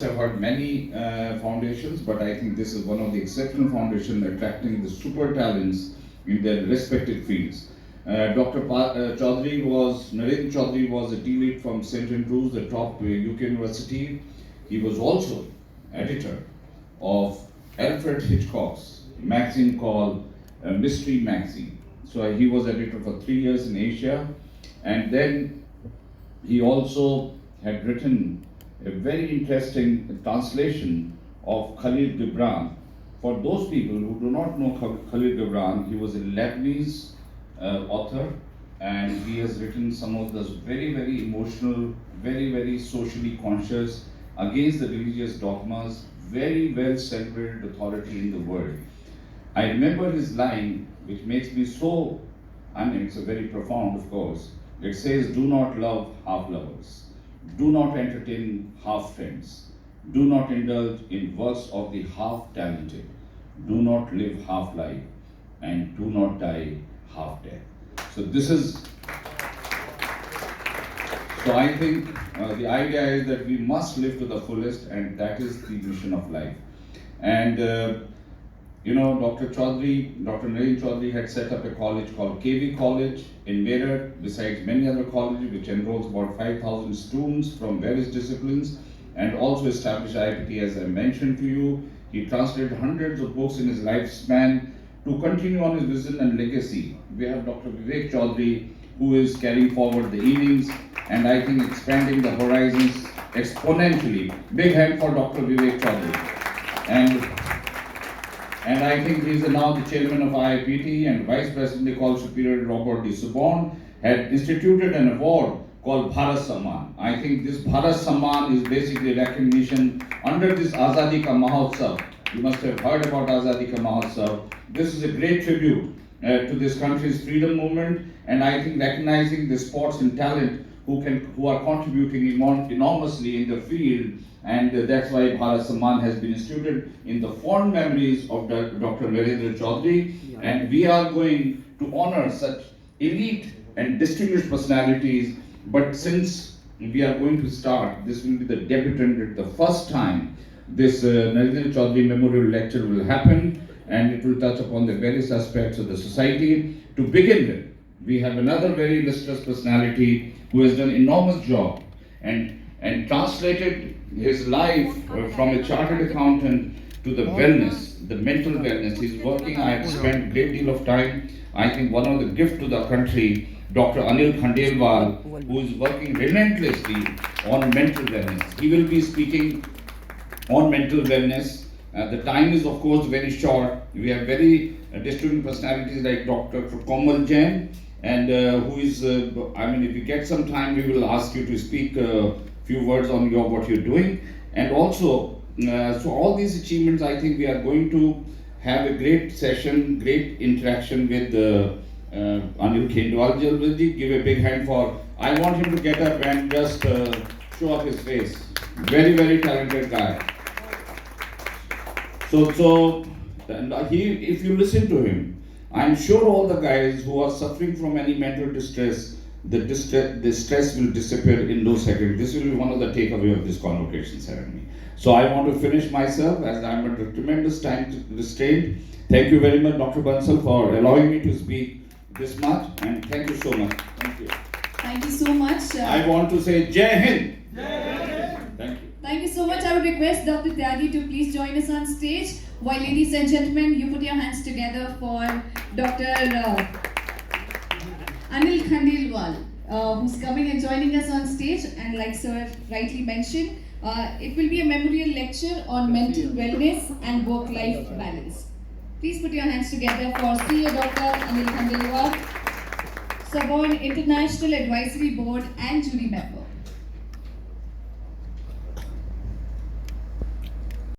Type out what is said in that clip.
I've heard many foundations, but I think this is one of the exceptional foundations attracting the super talents in their respective fields. Narendra Chaudhary was a D-Litt from St. Andrews, the top UK university. He was also editor of Alfred Hitchcock's magazine called Mystery Magazine. So he was editor for 3 years in Asia, and then he also had written a very interesting translation of Khalil Gibran. For those people who do not know Khalil Gibran, he was a Lebanese author, and he has written some of those very, very emotional, very, very socially conscious, against the religious dogmas, very well celebrated authority in the world. I remember his line, which makes me so, it's a very profound, of course. It says, "Do not love half lovers. Do not entertain half friends. Do not indulge in works of the half talented. Do not live half life, and do not die half dead." So I think the idea is that we must live to the fullest, and that is the mission of life. And Dr. Narendra Chaudhary had set up a college called KV College in Meerut, besides many other colleges, which enrolls about 5,000 students from various disciplines, and also established IPT, as I mentioned to you. He translated hundreds of books in his lifespan. To continue on his vision and legacy, we have Dr. Vivek Chaudhary, who is carrying forward the innings, and I think expanding the horizons exponentially. Big hand for Dr. Vivek Chaudhary. And I think he is now the chairman of IIPT and vice president called Superior Robert D. Subban had instituted an award called Bharat Samman. I think this Bharat Samman is basically recognition under this Azadi Ka Mahotsav. You must have heard about Azadi Ka Mahotsav. This is a great tribute to this country's freedom movement, and I think recognizing the sports and talent who are contributing enormously in the field, and that's why Bharat Samman has been instituted in the fond memories of Dr. Narendra Chaudhary, and we are going to honor such elite and distinguished personalities. But since we are going to start, this will be the debutant at the first time this Narendra Chaudhary Memorial Lecture will happen, and it will touch upon the various aspects of the society. To begin with, we have another very illustrious personality who has done enormous job and translated his life from a chartered accountant to the wellness, the mental wellness. He's working, I have spent a great deal of time. I think one of the gifts to the country, Dr. Anil Khandelwal, who is working relentlessly on mental wellness. He will be speaking on mental wellness. The time is, of course, very short. We have very distinguished personalities like Dr. Komal Jain, and who is, if you get some time, we will ask you to speak a few words on what you're doing. And also, so all these achievements, I think we are going to have a great session, great interaction with Anil Khandelwal. Give a big hand for, I want him to get up and just show up his face. Very, very talented guy. So if you listen to him, I'm sure all the guys who are suffering from any mental distress, the stress will disappear in no second. This will be one of the takeaway of this convocation ceremony. So I want to finish myself, as I'm under tremendous time restraint. Thank you very much, Dr. Bansal, for allowing me to speak this much, and thank you so much. Thank you. Thank you so much. I want to say Jai Hind. Thank you. Thank you so much. I would request Dr. Tyagi to please join us on stage. While ladies and gentlemen, you put your hands together for Dr. Anil Khandelwal, who's coming and joining us on stage. And like Sir rightly mentioned, it will be a memorial lecture on mental wellness and work-life balance. Please put your hands together for CEO Dr. Anil Khandelwal, Subban International Advisory Board and jury member.